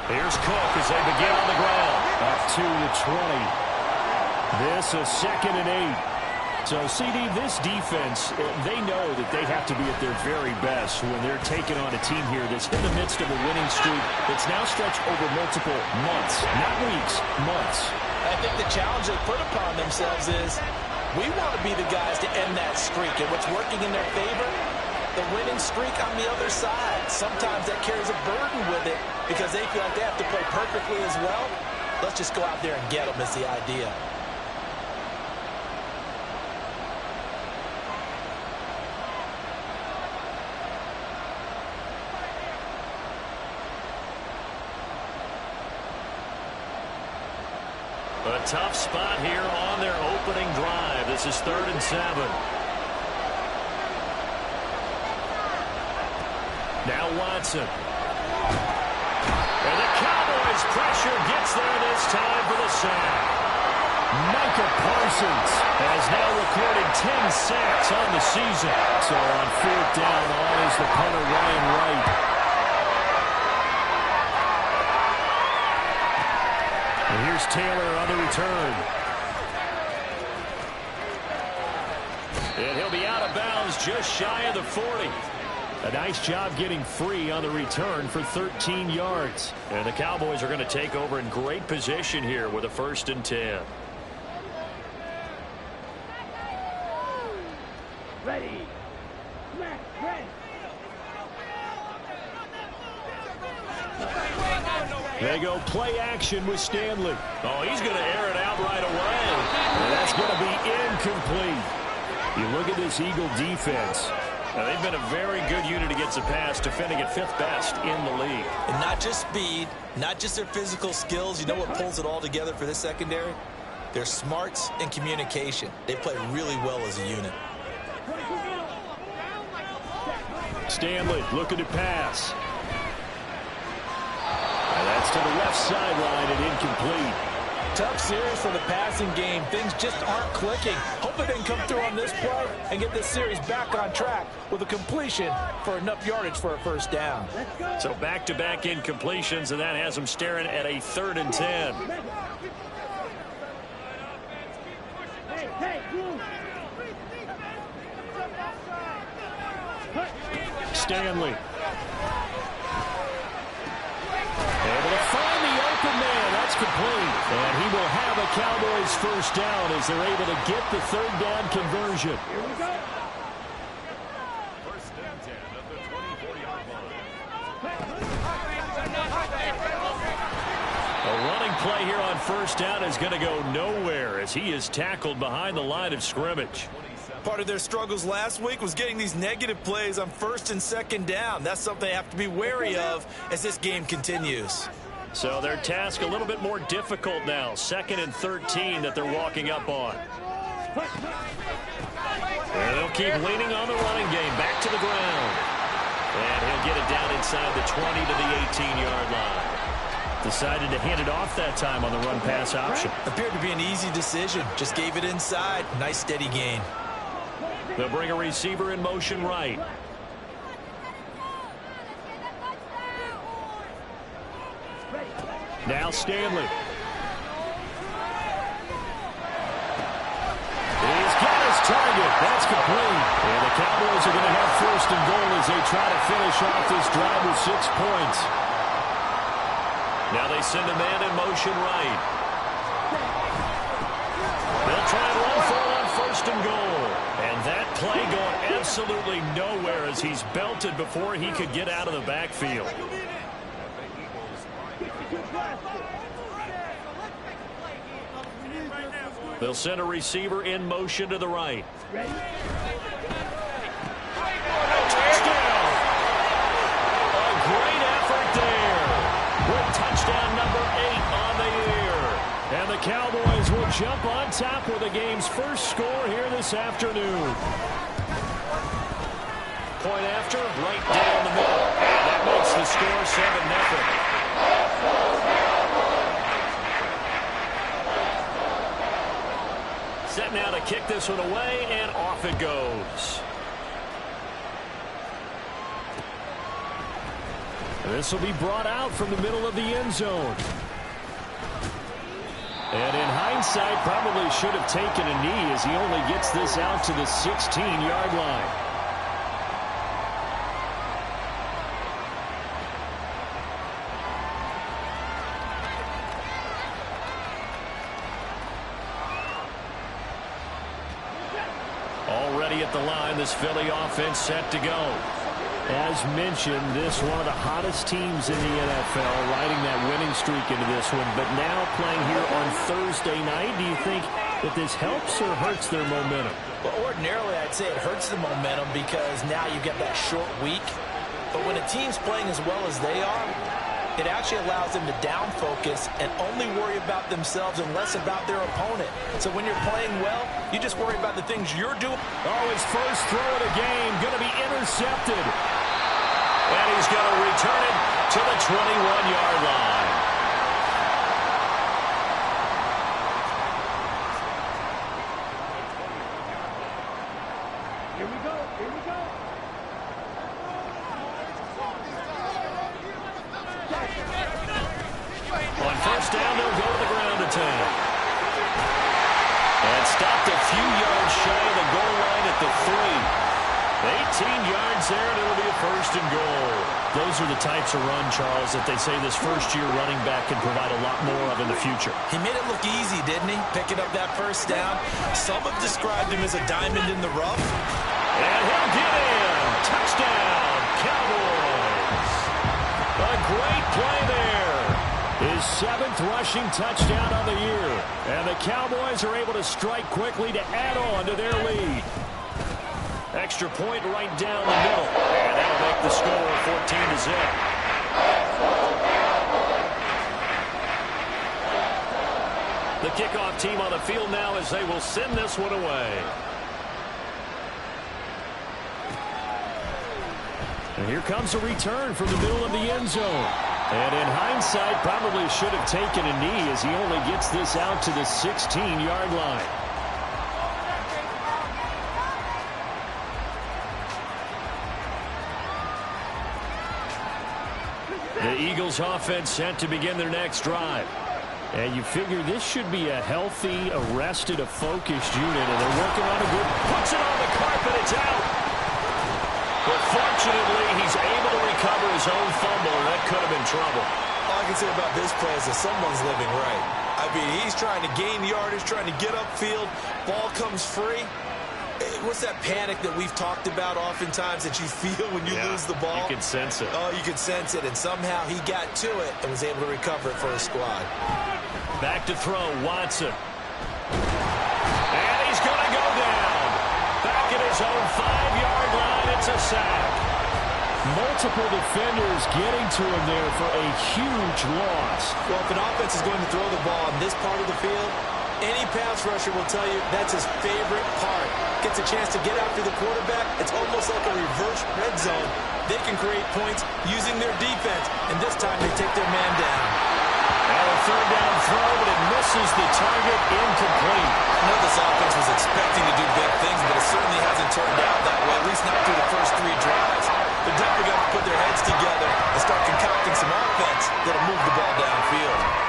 Here's Cook as they begin on the ground. Up to the 20. This is 2nd and 8. So, CD, this defense, they know that they have to be at their very best when they're taking on a team here that's in the midst of a winning streak that's now stretched over multiple months, not weeks, months. I think the challenge they put upon themselves is we want to be the guys to end that streak. And what's working in their favor? The winning streak on the other side. Sometimes that carries a burden with it because they feel like they have to play perfectly as well. Let's just go out there and get them is the idea. A tough spot here on their opening drive. This is 3rd and 7. Now Watson. And the Cowboys pressure gets there this time for the sack. Micah Parsons has now recorded 10 sacks on the season. So on 4th down, all is the punter Ryan Wright. And here's Taylor on the return. And he'll be out of bounds just shy of the 40. A nice job getting free on the return for 13 yards. And the Cowboys are going to take over in great position here with a 1st and 10. Ready. They go play action with Stanley. Oh, he's going to air it out right away. And that's going to be incomplete. You look at this Eagle defense. Now, they've been a very good unit against the pass, defending at 5th best in the league. And not just speed, not just their physical skills. You know what pulls it all together for this secondary? Their smarts and communication. They play really well as a unit. Stanley looking to pass. And that's to the left sideline and incomplete. Tough series for the passing game. Things just aren't clicking. Hope they can come through on this play and get this series back on track with a completion for enough yardage for a 1st down. So back-to-back incompletions, and that has them staring at a 3rd and 10. Stanley. Able to find the open man. That's complete. And he will have a Cowboys 1st down as they're able to get the 3rd down conversion. Here we go. 1st and 10 at the 24-yard line. A running play here on 1st down is going to go nowhere as he is tackled behind the line of scrimmage. Part of their struggles last week was getting these negative plays on 1st and 2nd down. That's something they have to be wary of as this game continues. So their task a little bit more difficult now. 2nd and 13 that they're walking up on. And they'll keep leaning on the running game. Back to the ground. And he'll get it down inside the 20 to the 18-yard line. Decided to hand it off that time on the run-pass option. Appeared to be an easy decision. Just gave it inside. Nice steady gain. They'll bring a receiver in motion right. Now Stanley. He's got his target. That's complete. And the Cowboys are going to have 1st and goal as they try to finish off this drive with 6 points. Now they send a man in motion right. They'll try and run for it on 1st and goal. And that play going absolutely nowhere as he's belted before he could get out of the backfield. They'll send a receiver in motion to the right. Touchdown! A great effort there. With touchdown number 8 on the year. And the Cowboys will jump on top with the game's first score here this afternoon. Point after, right down the middle. That makes the score 7-0. Set now to kick this one away, and off it goes. This will be brought out from the middle of the end zone. And in hindsight, probably should have taken a knee as he only gets this out to the 16-yard line. Already at the line, this Philly offense set to go. As mentioned, this one of the hottest teams in the NFL, riding that winning streak into this one. But now playing here on Thursday night, do you think that this helps or hurts their momentum? Well, ordinarily, I'd say it hurts the momentum because now you get that short week. But when a team's playing as well as they are, it actually allows them to down focus and only worry about themselves and less about their opponent. So when you're playing well, you just worry about the things you're doing. Oh, his first throw of the game going to be intercepted. And he's going to return it to the 21-yard line. Here we go. Here we go. On first down, they'll go to the ground attack. And stopped a few yards shy of the goal line at the 3. 18 yards there, and it'll be a first and goal. Those are the types of run, Charles, that they say this first-year running back can provide a lot more of in the future. He made it look easy, didn't he? Picking up that first down. Some have described him as a diamond in the rough. And he'll get in. Touchdown, Cowboys. A great play there. His 7th rushing touchdown on the year. And the Cowboys are able to strike quickly to add on to their lead. Extra point right down the middle. And that'll make the score 14-0. The kickoff team on the field now as they will send this one away. And here comes a return from the middle of the end zone. And in hindsight, probably should have taken a knee as he only gets this out to the 16-yard line. The Eagles offense set to begin their next drive. And you figure this should be a healthy, arrested, a focused unit. And they're working on a good, puts it on the carpet, it's out. But fortunately, he's able to recover his own fumble, and that could have been trouble. All I can say about this play is that someone's living right. I mean, he's trying to gain yardage, trying to get upfield. Ball comes free. What's that panic that we've talked about oftentimes that you feel when you lose the ball? You can sense it. Oh, you can sense it, and somehow he got to it and was able to recover it for his squad. Back to throw, Watson. And he's going to go down. Back at his own 5-yard line, it's a sack. Multiple defenders getting to him there for a huge loss. Well, if an offense is going to throw the ball on this part of the field, any pass rusher will tell you that's his favorite part. Gets a chance to get after the quarterback. It's almost like a reverse red zone. They can create points using their defense, and this time they take their man down. And a third down throw, but it misses the target, incomplete. I know this offense was expecting to do big things, but it certainly hasn't turned out that way, at least not through the first 3 drives. They're definitely got to put their heads together and start concocting some offense that'll move the ball downfield.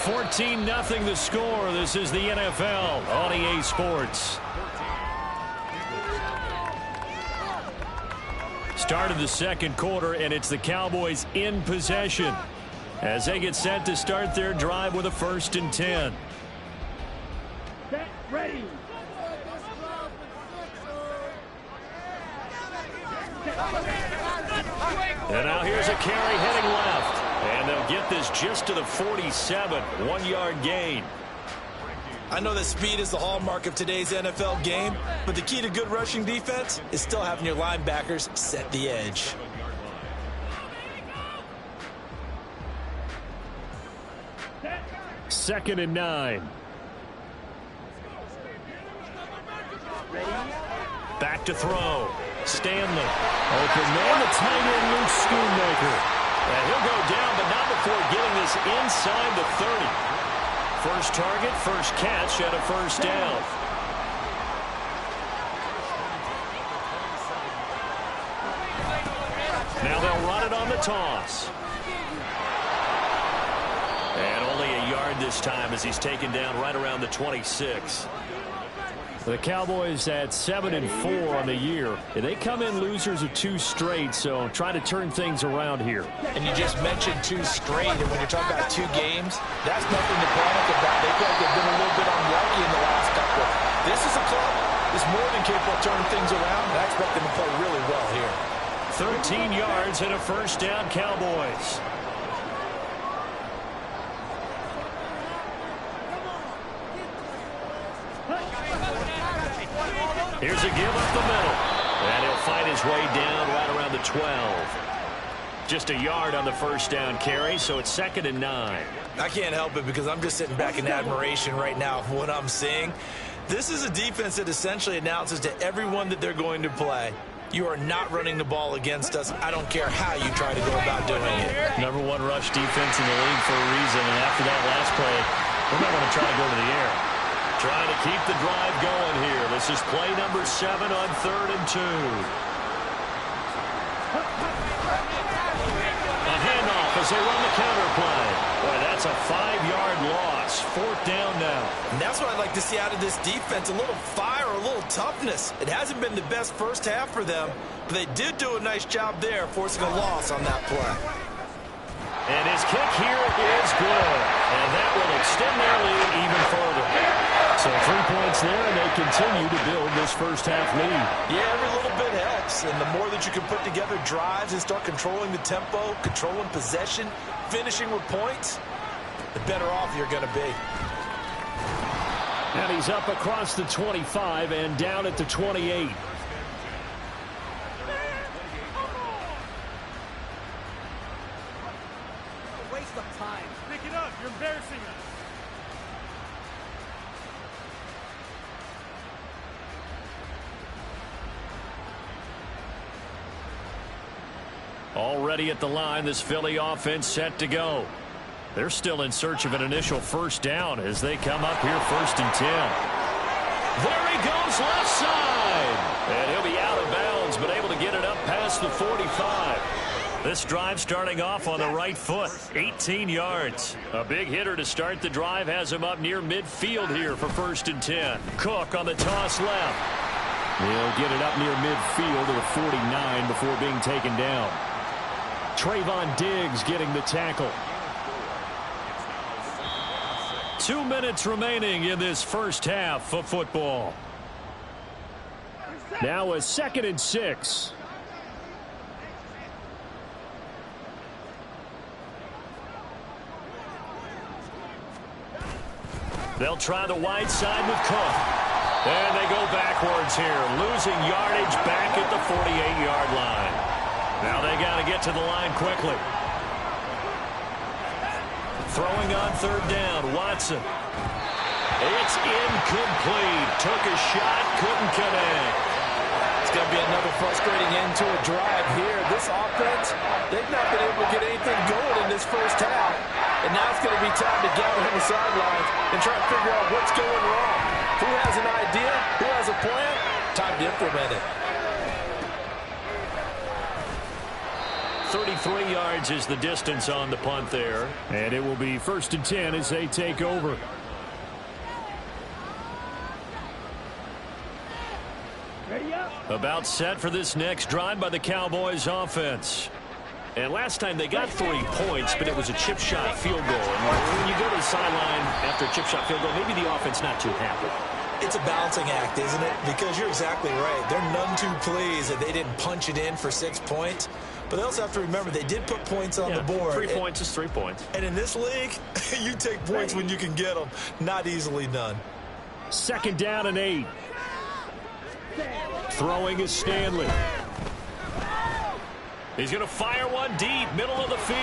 14-0 the score. This is the NFL on EA Sports. Start of the second quarter, and it's the Cowboys in possession as they get set to start their drive with a 1st and 10. Set, ready. And now here's a carry heading left. And they'll get this just to the 47, 1-yard gain. I know that speed is the hallmark of today's NFL game, but the key to good rushing defense is still having your linebackers set the edge. Second and 9. Back to throw. Stanley. Open man, the tight end, Luke Schoonmaker. And he'll go down, but not before getting this inside the 30. First target, first catch, and a first down. toss. And only a yard this time as he's taken down right around the 26. The Cowboys at 7-4 on the year. They come in losers of 2 straight, so trying to turn things around here. And you just mentioned 2 straight, and when you're talking about 2 games, that's nothing to panic about. They feel like they've been a little bit unlucky in the last couple. This is a club that's more than capable of turning things around, and I expect them to play really well here. 13 yards and a first down, Cowboys. Here's a give up the middle. And he'll fight his way down right around the 12. Just a yard on the first down carry, so it's 2nd and 9. I can't help it because I'm just sitting back in admiration right now of what I'm seeing. This is a defense that essentially announces to everyone that they're going to play, you are not running the ball against us. I don't care how you try to go about doing it. #1 rush defense in the league for a reason, and after that last play, we're not going to try to go to the air. Trying to keep the drive going here. This is play number 7 on 3rd and 2. A handoff as they run the counter play. Boy, that's a 5-yard loss. 4th down now. And that's what I'd like to see out of this defense. A little fire, a little toughness. It hasn't been the best first half for them, but they did do a nice job there forcing a loss on that play. And his kick here is good. And that will extend their lead even further. So 3 points there, and they continue to build this first half lead. Yeah, every little bit helps. And the more that you can put together drives and start controlling the tempo, controlling possession, finishing with points, the better off you're going to be. And he's up across the 25 and down at the 28. Waste of time. Pick it up. You're embarrassing us. Already at the line, this Philly offense set to go. They're still in search of an initial first down as they come up here 1st and 10. There he goes left side. And he'll be out of bounds, but able to get it up past the 45. This drive starting off on the right foot. 18 yards. A big hitter to start the drive has him up near midfield here for 1st and 10. Cook on the toss left. He'll get it up near midfield to the 49 before being taken down. Trayvon Diggs getting the tackle. 2 minutes remaining in this first half of football. Now a 2nd and 6. They'll try the wide side with Cook. And they go backwards here, losing yardage back at the 48-yard line. Now they got to get to the line quickly. Throwing on 3rd down, Watson. It's incomplete. Took a shot, couldn't connect. It's going to be another frustrating end to a drive here. This offense, they've not been able to get anything going in this first half. And now it's going to be time to gather on the sidelines and try to figure out what's going wrong. Who has an idea? Who has a plan? Time to implement it. 33 yards is the distance on the punt there. And it will be 1st and 10 as they take over. Ready up. About set for this next drive by the Cowboys offense. And last time they got 3 points, but it was a chip shot field goal. And when you go to the sideline after a chip shot field goal, maybe the offense not too happy. It's a balancing act, isn't it? Because you're exactly right. They're none too pleased that they didn't punch it in for 6 points. But they also have to remember they did put points on the board. 3 points is 3 points. And in this league, you take points when you can get them. Not easily done. 2nd down and 8. Throwing is Stanley. He's going to fire one deep, middle of the field.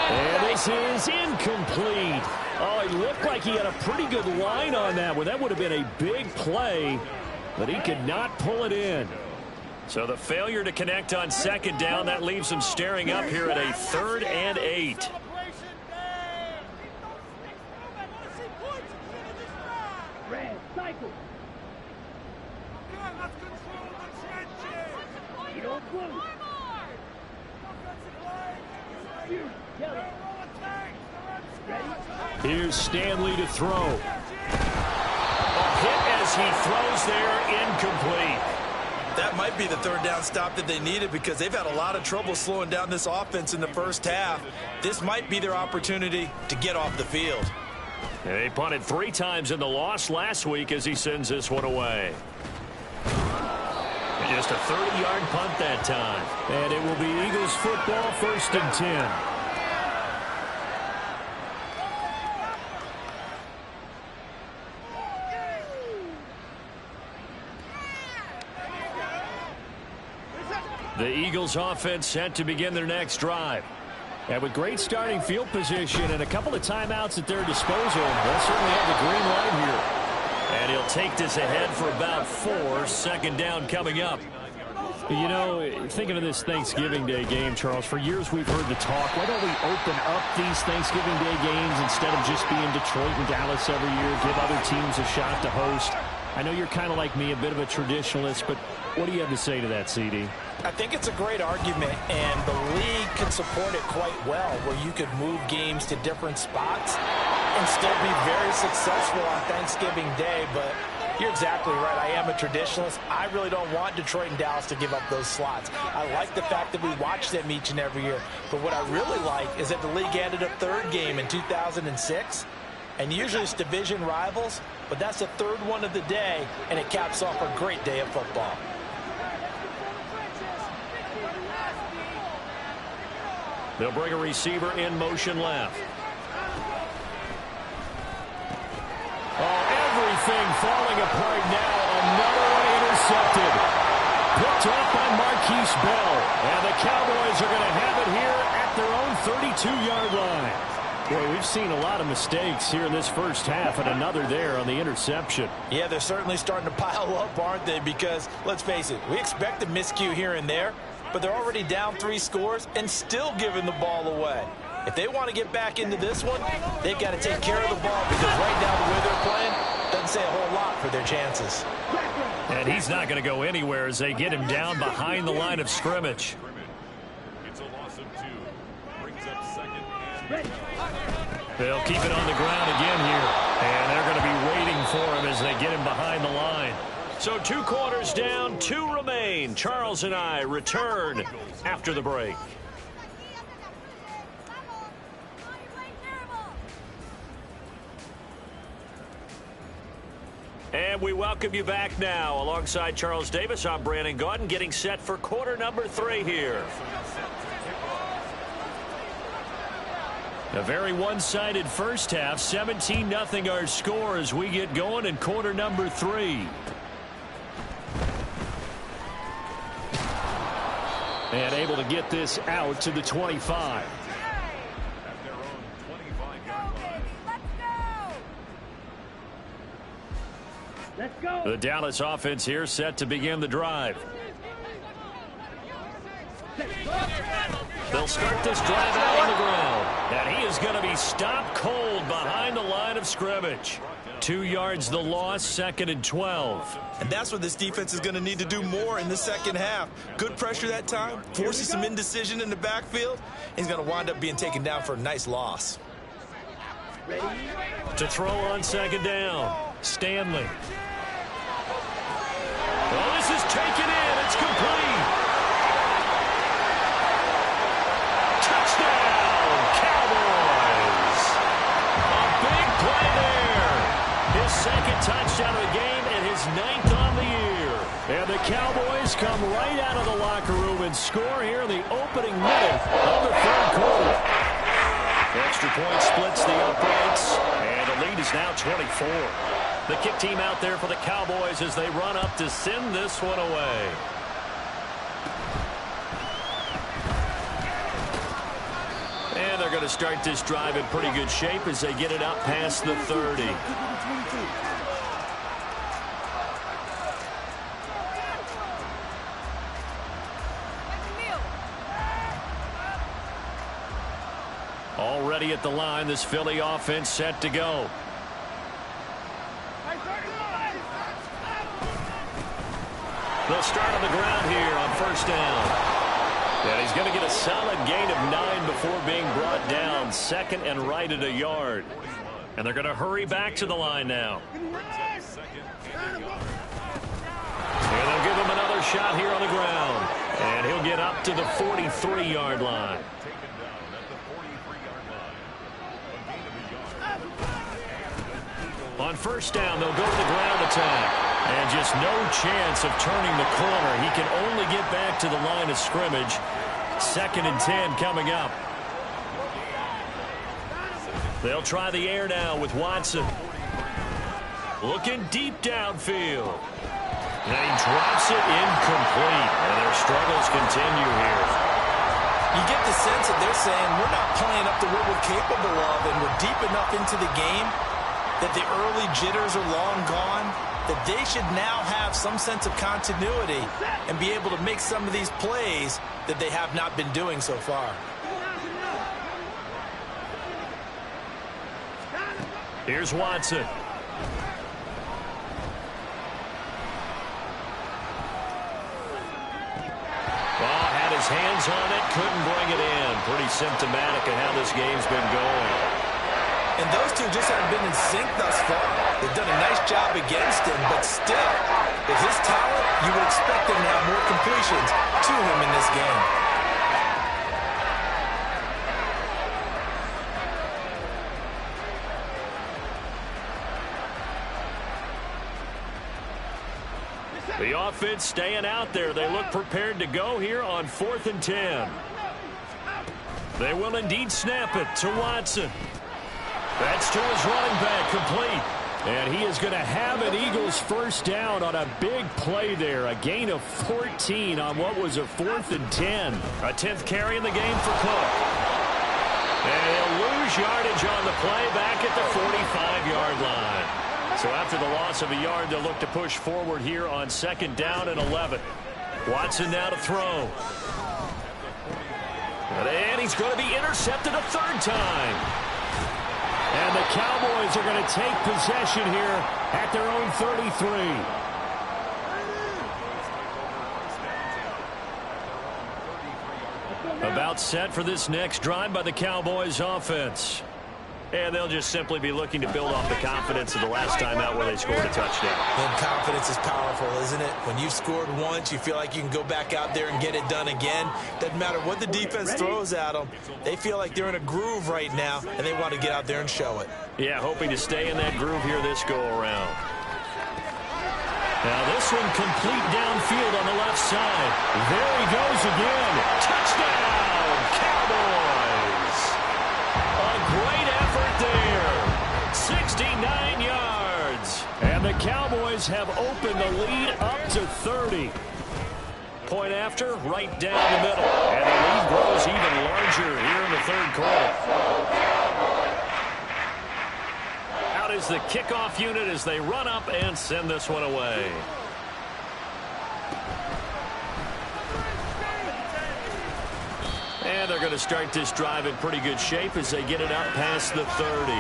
And this is incomplete. Oh, he looked like he had a pretty good line on that one. That would have been a big play, but he could not pull it in. So the failure to connect on 2nd down, that leaves him staring up here at a 3rd and 8. Red, cycle. Let's control the trenches. You don't move. Here's Stanley to throw. A hit as he throws there, incomplete. That might be the third down stop that they needed because they've had a lot of trouble slowing down this offense in the first half. This might be their opportunity to get off the field. They punted 3 times in the loss last week as he sends this one away. Just a 30-yard punt that time. And it will be Eagles football, 1st and 10. The Eagles offense set to begin their next drive. And with great starting field position and a couple of timeouts at their disposal, they'll certainly have the green light here. And he'll take this ahead for about 4. 2nd down coming up. You know, thinking of this Thanksgiving Day game, Charles, for years we've heard the talk, why don't we open up these Thanksgiving Day games instead of just being Detroit and Dallas every year, give other teams a shot to host? I know you're kind of like me, a bit of a traditionalist, but what do you have to say to that, CD? I think it's a great argument, and the league can support it quite well, where you could move games to different spots and still be very successful on Thanksgiving Day. But you're exactly right. I am a traditionalist. I really don't want Detroit and Dallas to give up those slots. I like the fact that we watch them each and every year. But what I really like is that the league added a 3rd game in 2006. And usually it's division rivals, but that's the 3rd one of the day, and it caps off a great day of football. They'll bring a receiver in motion left. Oh, everything falling apart now. Another one intercepted. Picked off by Marquise Bell. And the Cowboys are going to have it here at their own 32-yard line. Boy, we've seen a lot of mistakes here in this first half, and another there on the interception. Yeah, they're certainly starting to pile up, aren't they? Because, let's face it, we expect a miscue here and there, but they're already down 3 scores and still giving the ball away. If they want to get back into this one, they've got to take care of the ball because right now the way they're playing doesn't say a whole lot for their chances. And he's not going to go anywhere as they get him down behind the line of scrimmage. It's a loss of 2. Brings up 2nd and... They'll keep it on the ground again here. And they're going to be waiting for him as they get him behind the line. So 2 quarters down, 2 remain. Charles and I return after the break. And we welcome you back now. Alongside Charles Davis, I'm Brandon Gaudin, getting set for quarter number 3 here. A very one-sided first half. 17-0 our score as we get going in quarter number 3. And able to get this out to the 25. At their own 25-yard line. Let's go. The Dallas offense here set to begin the drive. They'll start this drive out on the ground. And he is going to be stopped cold behind the line of scrimmage. 2 yards the loss, 2nd and 12. And that's what this defense is going to need to do more in the second half. Good pressure that time, forces some indecision in the backfield. He's going to wind up being taken down for a nice loss. To throw on 2nd down, Stanley. Well, this is taken in. It's complete. Touchdown, Cowboys. A big play there. His 2nd touchdown of the game and his 9th on the year. And the Cowboys come right out of the locker room and score here in the opening minute of the 3rd quarter. Extra point splits the uprights, and the lead is now 24. The kick team out there for the Cowboys as they run up to send this one away. And they're going to start this drive in pretty good shape as they get it up past the 30. Already at the line, this Philly offense set to go. They'll start on the ground here on 1st down. And he's going to get a solid gain of 9 before being brought down. Second and right at a yard. And they're going to hurry back to the line now. And they'll give him another shot here on the ground. And he'll get up to the 43-yard line. On first down, they'll go to the ground attack. And just no chance of turning the corner. He can only get back to the line of scrimmage. 2nd and 10 coming up. They'll try the air now with Watson. Looking deep downfield. And he drops it incomplete. And their struggles continue here. You get the sense that they're saying we're not playing up to what we're capable of, and we're deep enough into the game that the early jitters are long gone, that they should now have some sense of continuity and be able to make some of these plays that they have not been doing so far. Here's Watson. Well, had his hands on it, couldn't bring it in. Pretty symptomatic of how this game's been going. And those two just haven't been in sync thus far. They've done a nice job against him, but still, with his talent, you would expect him to have more completions to him in this game. The offense staying out there. They look prepared to go here on 4th and 10. They will indeed snap it to Watson. That's to his running back, complete. And he is going to have an Eagles first down on a big play there. A gain of 14 on what was a 4th and 10. A 10th carry in the game for Cook. And he'll lose yardage on the play back at the 45-yard line. So after the loss of a yard, they'll look to push forward here on 2nd down and 11. Watson now to throw. And he's going to be intercepted a 3rd time. And the Cowboys are going to take possession here at their own 33. About set for this next drive by the Cowboys offense. And they'll just simply be looking to build off the confidence of the last time out where they scored a touchdown. And confidence is powerful, isn't it? When you've scored once, you feel like you can go back out there and get it done again. Doesn't matter what the defense throws at them. They feel like they're in a groove right now, and they want to get out there and show it. Yeah, hoping to stay in that groove here this go-around. Now this one complete downfield on the left side. There he goes again. Touchdown, Cowboys. A great effort there. 69 yards. And the Cowboys have opened the lead up to 30. Point after, right down the middle. And the lead grows even larger here in the 3rd quarter. Out is the kickoff unit as they run up and send this one away. And they're going to start this drive in pretty good shape as they get it up past the 30.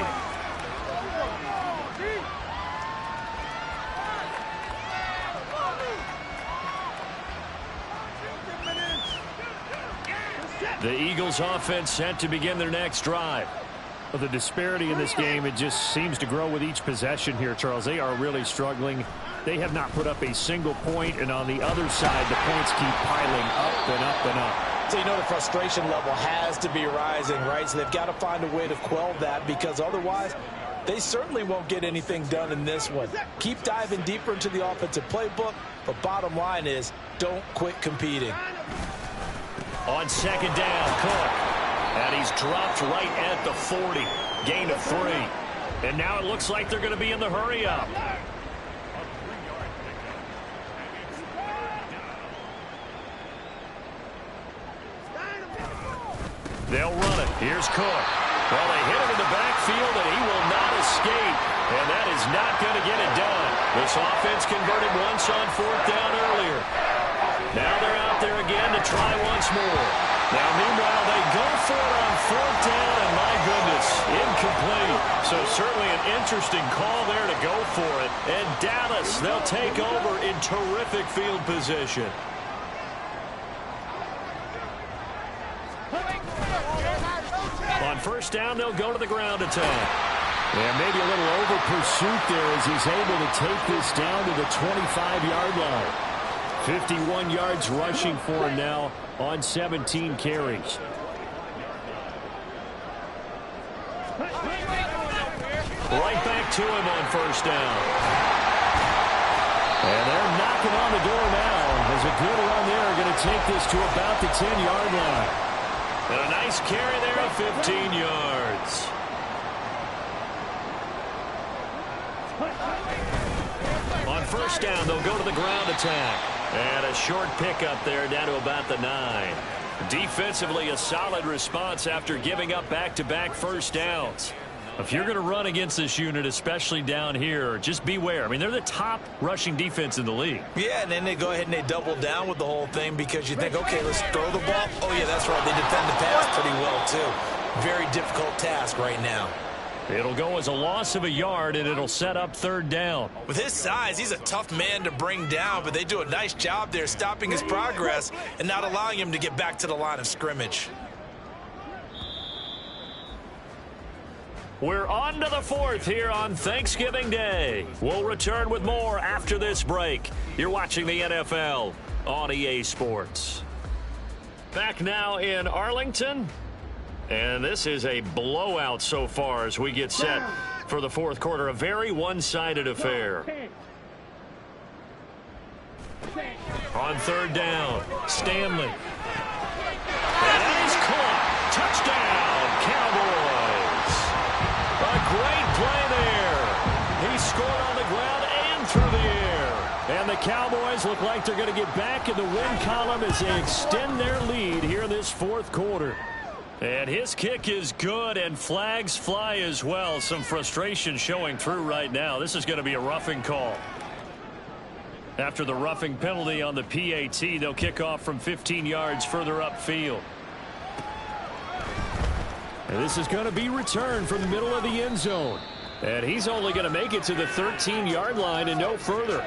The Eagles offense set to begin their next drive. Well, the disparity in this game, it just seems to grow with each possession here, Charles. They are really struggling. They have not put up a single point, and on the other side, the points keep piling up and up and up. So you know the frustration level has to be rising, right? So they've got to find a way to quell that, because otherwise they certainly won't get anything done in this one. Keep diving deeper into the offensive playbook, but bottom line is don't quit competing. On 2nd down, Cook. And he's dropped right at the 40. Gain of 3. And now it looks like they're going to be in the hurry-up. They'll run it. Here's Cook. Well, they hit him in the backfield, and he will not escape. And that is not going to get it done. This offense converted once on 4th down earlier. Now they're out there again to try once more. Now, meanwhile, they go for it on 4th down, and my goodness, incomplete. So certainly an interesting call there to go for it. And Dallas, they'll take over in terrific field position. first down, they'll go to the ground attack. And maybe a little over pursuit there as he's able to take this down to the 25-yard line. 51 yards rushing for him now on 17 carries. Right back to him on first down. And they're knocking on the door now. As a good run there, going to take this to about the 10-yard line. And a nice carry there of 15 yards. On first down, they'll go to the ground attack. And a short pickup there down to about the 9. Defensively, a solid response after giving up back-to-back first downs. If you're going to run against this unit, especially down here, just beware. I mean, they're the top rushing defense in the league. Yeah, and then they go ahead and they double down with the whole thing because you think, okay, let's throw the ball. Oh, yeah, that's right. They defend the pass pretty well, too. Very difficult task right now. It'll go as a loss of a yard, and it'll set up third down. With his size, he's a tough man to bring down, but they do a nice job there stopping his progress and not allowing him to get back to the line of scrimmage. We're on to the fourth here on Thanksgiving Day. We'll return with more after this break. You're watching the NFL on EA Sports. Back now in Arlington. And this is a blowout so far as we get set for the fourth quarter. A very one-sided affair. On third down, Stanley. And he's caught. Touchdown, Cowboys. A great play there. He scored on the ground and through the air. And the Cowboys look like they're going to get back in the win column as they extend their lead here in this fourth quarter. And his kick is good, and flags fly as well. Some frustration showing through right now. This is going to be a roughing call. After the roughing penalty on the PAT, they'll kick off from 15 yards further upfield. And this is going to be returned from the middle of the end zone. And he's only going to make it to the 13-yard line and no further.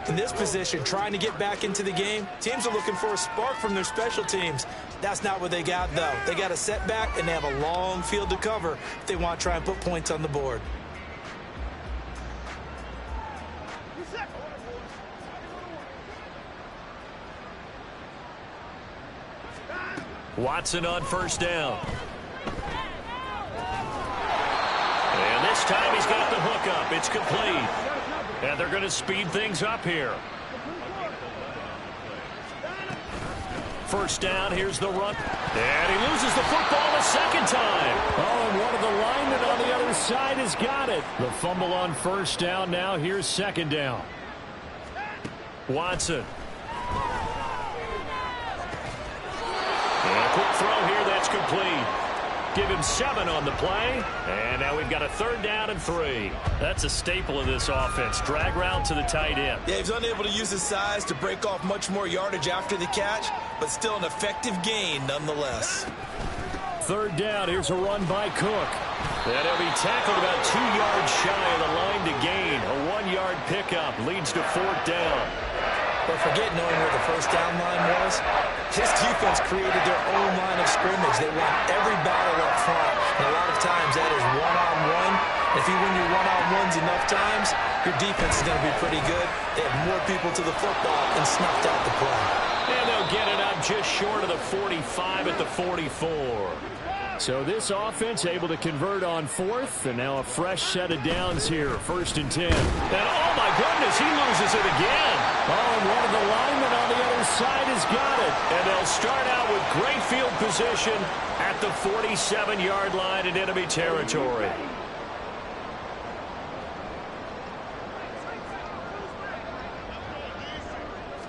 In this position, trying to get back into the game, teams are looking for a spark from their special teams. That's not what they got, though. They got a setback, and they have a long field to cover if they want to try and put points on the board. Watson on first down. And this time he's got the hook up. It's complete. And they're going to speed things up here. First down, here's the run. And he loses the football a second time. Oh, and one of the linemen on the other side has got it. The fumble on first down now. Here's second down. Watson. And a quick throw here, that's complete. Give him 7 on the play. And now we've got a third down and 3. That's a staple of this offense. Drag route to the tight end. Yeah, he's unable to use his size to break off much more yardage after the catch, but still an effective gain nonetheless. Third down, here's a run by Cook. And he'll be tackled about 2 yards shy of the line to gain. A 1-yard pickup leads to fourth down. But forget knowing where the first down line was. His defense created their own line of scrimmage. They won every battle up front. And a lot of times that is one-on-one. If you win your one-on-ones enough times, your defense is going to be pretty good. They have more people to the football and snuffed out the play. And they'll get it up just short of the 45 at the 44. So this offense able to convert on fourth, and now a fresh set of downs here, 1st and 10. And oh my goodness, he loses it again. Oh, and one of the linemen on the other side has got it. And they'll start out with great field position at the 47-yard line in enemy territory.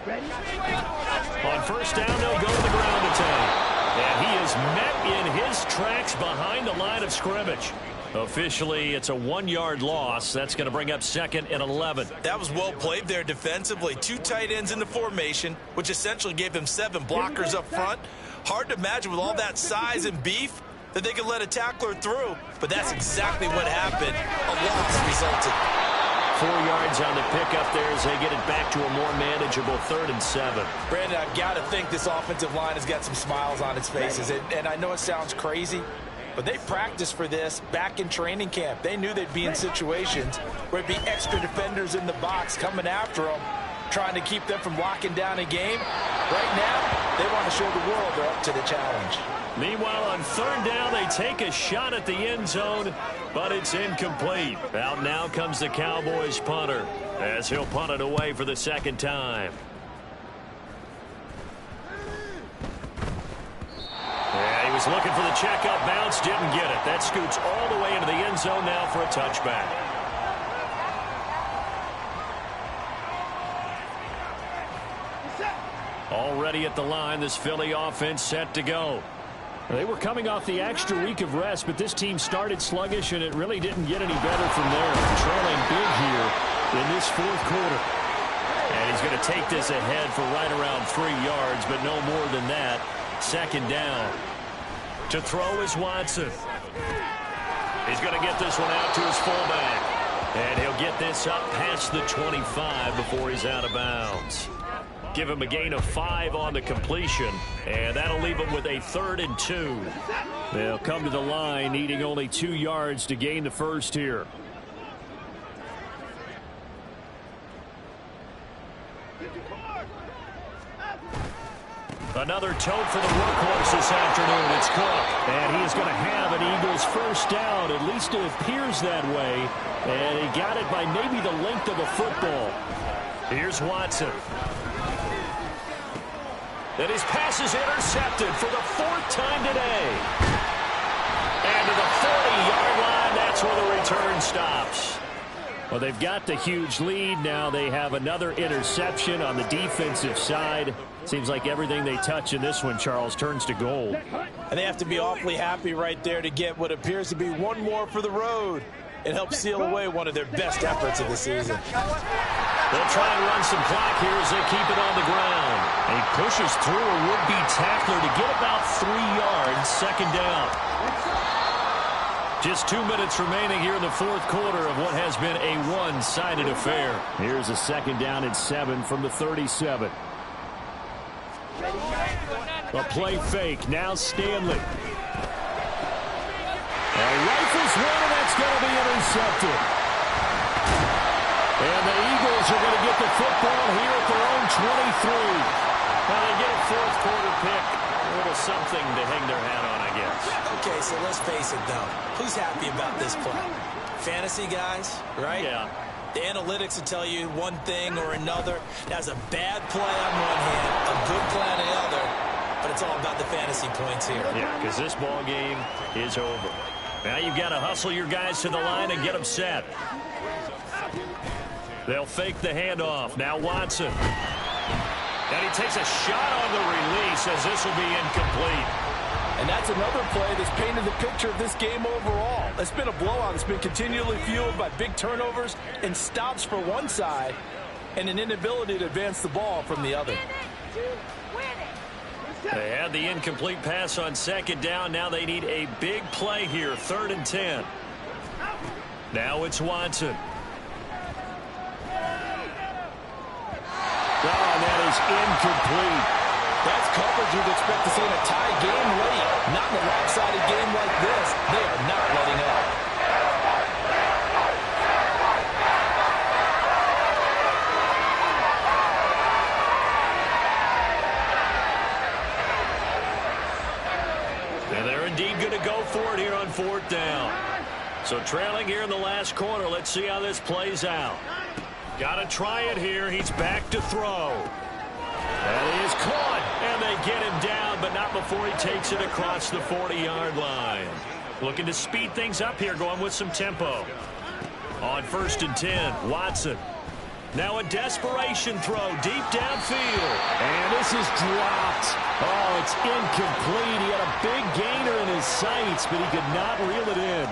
On first down, they'll go to the ground attack. And he is met in his tracks behind the line of scrimmage. Officially, it's a 1-yard loss. That's going to bring up 2nd and 11. That was well played there defensively. 2 tight ends in the formation, which essentially gave them 7 blockers up front. Hard to imagine with all that size and beef that they could let a tackler through. But that's exactly what happened. A loss resulted. 4 yards on the pickup there as they get it back to a more manageable 3rd and 7. Brandon, I've got to think this offensive line has got some smiles on its faces. And I know it sounds crazy, But they practiced for this back in training camp. They knew they'd be in situations where there'd be extra defenders in the box coming after them, trying to keep them from locking down a game. Right now, they want to show the world they're up to the challenge. Meanwhile, on third down, they take a shot at the end zone, but it's incomplete. Out now comes the Cowboys punter, as he'll punt it away for the second time. Yeah, he was looking for the checkup bounce, didn't get it. That scoots all the way into the end zone now for a touchback. Already at the line, this Philly offense set to go. They were coming off the extra week of rest, but this team started sluggish, and it really didn't get any better from there. Trailing big here in this fourth quarter. And he's going to take this ahead for right around 3 yards, but no more than that. Second down. To throw is Watson. He's going to get this one out to his fullback. And he'll get this up past the 25 before he's out of bounds. Give him a gain of 5 on the completion, and that'll leave him with a 3rd and 2. They'll come to the line needing only 2 yards to gain the first here. Another tote for the workhorse this afternoon. It's Cook, and he is going to have an Eagles first down. At least it appears that way, and he got it by maybe the length of a football. Here's Watson. And his pass is intercepted for the 4th time today. And to the 40-yard line, that's where the return stops. Well, they've got the huge lead. Now they have another interception on the defensive side. Seems like everything they touch in this one, Charles, turns to gold. And they have to be awfully happy right there to get what appears to be one more for the road. It helps seal away one of their best efforts of the season. They'll try and run some clock here as they keep it on the ground. And he pushes through a would-be tackler to get about 3 yards. Second down. Just 2 minutes remaining here in the fourth quarter of what has been a one-sided affair. Here's a second down and 7 from the 37. A play fake. Now Stanley. Rifles one, and that's going to be intercepted. And the Eagles are going to get the football here at their own 23. Now they get a fourth quarter pick. A little something to hang their hat on, I guess. Okay, so let's face it, though. Who's happy about this play? Fantasy guys, right? Yeah. The analytics will tell you one thing or another. That's a bad play on one hand, a good play on the other, but it's all about the fantasy points here. Yeah, because this ball game is over. Now you've got to hustle your guys to the line and get them set. They'll fake the handoff. Now Watson. And he takes a shot on the release as this will be incomplete. And that's another play that's painted the picture of this game overall. It's been a blowout. It's been continually fueled by big turnovers and stops for one side and an inability to advance the ball from the other. They had the incomplete pass on second down. Now they need a big play here. 3rd and 10. Now it's Watson. Oh, and that is incomplete. That's coverage you'd expect to see in a tie game late. Not in a lopsided game like this. They are not letting up. And they're indeed going to go for it here on 4th down. So trailing here in the last quarter. Let's see how this plays out. Got to try it here. He's back to throw. And he is caught. And they get him down, but not before he takes it across the 40-yard line. Looking to speed things up here, going with some tempo. On 1st and 10, Watson. Now a desperation throw deep downfield. And this is dropped. Oh, it's incomplete. He had a big gainer in his sights, but he could not reel it in.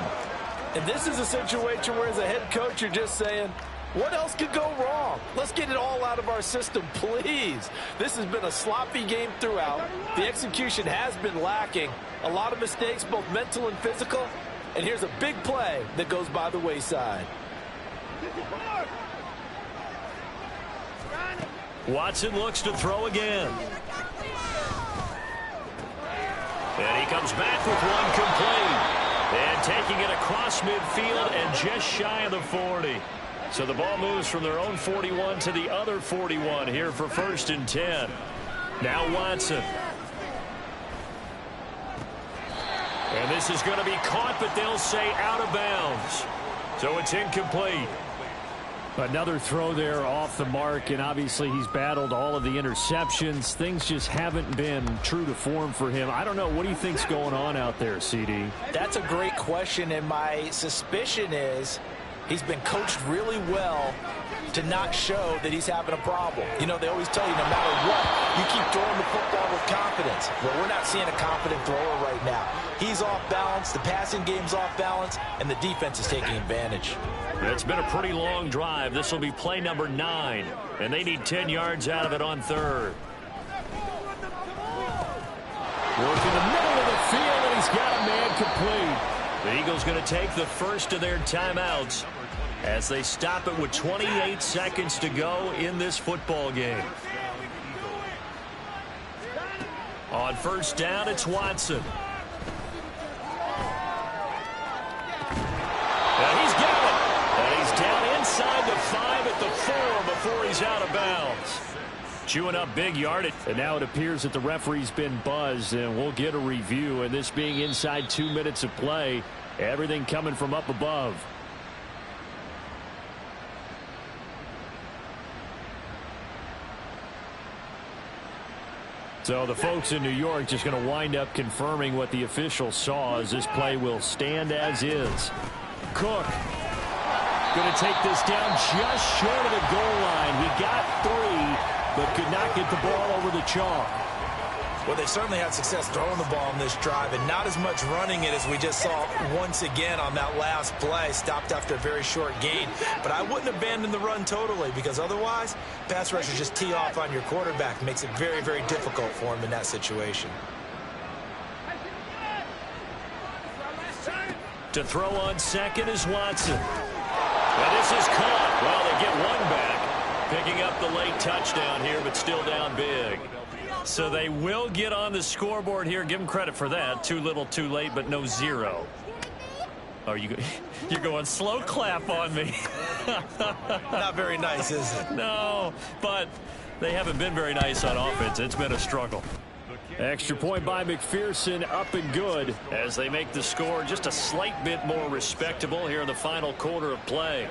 And this is a situation where, as a head coach, you're just saying, what else could go wrong? Let's get it all out of our system, please. This has been a sloppy game throughout. The execution has been lacking. A lot of mistakes, both mental and physical. And here's a big play that goes by the wayside. Watson looks to throw again. And he comes back with one complete. And taking it across midfield and just shy of the 40. So the ball moves from their own 41 to the other 41 here for 1st and 10. Now Watson. And this is going to be caught, but they'll say out of bounds. So it's incomplete. Another throw there off the mark, and obviously he's battled all of the interceptions. Things just haven't been true to form for him. I don't know. What do you think's going on out there, CD? That's a great question, and my suspicion is he's been coached really well to not show that he's having a problem. You know, they always tell you no matter what, you keep throwing the football with confidence. Well, we're not seeing a confident thrower right now. He's off balance, the passing game's off balance, and the defense is taking advantage. It's been a pretty long drive. This will be play number 9, and they need 10 yards out of it on 3rd. Working the middle of the field, and he's got a man complete. The Eagles going to take the first of their timeouts as they stop it with 28 seconds to go in this football game. On 1st down, it's Watson. And he's got it. And he's down inside the 5 at the 4 before he's out of bounds. Chewing up big yardage. And now it appears that the referee's been buzzed, and we'll get a review. And this being inside 2 minutes of play, everything coming from up above. So the folks in New York just going to wind up confirming what the official saw, as this play will stand as is. Cook going to take this down just short of the goal line. He got 3, but could not get the ball over the chalk. Well, they certainly had success throwing the ball in this drive, and not as much running it as we just saw once again on that last play. Stopped after a very short gain. But I wouldn't abandon the run totally, because otherwise, pass rushers just tee off on your quarterback. Makes it very, very difficult for him in that situation. To throw on 2nd is Watson. And this is caught. Well, they get one back. Picking up the late touchdown here, but still down big. So they will get on the scoreboard here. Give them credit for that. Too little, too late, but no 0. Oh, you're going slow clap on me. Not very nice, is it? No, but they haven't been very nice on offense. It's been a struggle. Extra point by McPherson, up and good, as they make the score just a slight bit more respectable here in the final quarter of play.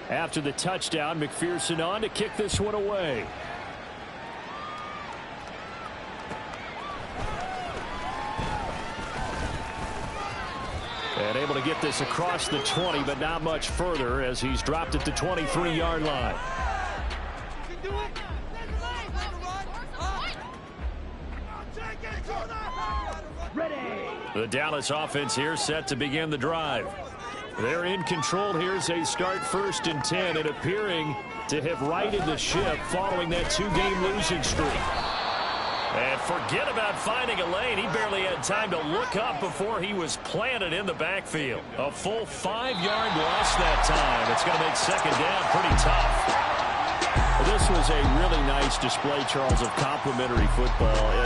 After the touchdown, McPherson on to kick this one away. And able to get this across the 20, but not much further, as he's dropped at the 23-yard line. The Dallas offense here set to begin the drive. They're in control here as they start 1st and 10, and appearing to have righted the ship following that 2-game losing streak. And forget about finding a lane. He barely had time to look up before he was planted in the backfield. A full 5-yard loss that time. It's going to make 2nd down pretty tough. This was a really nice display, Charles, of complimentary football.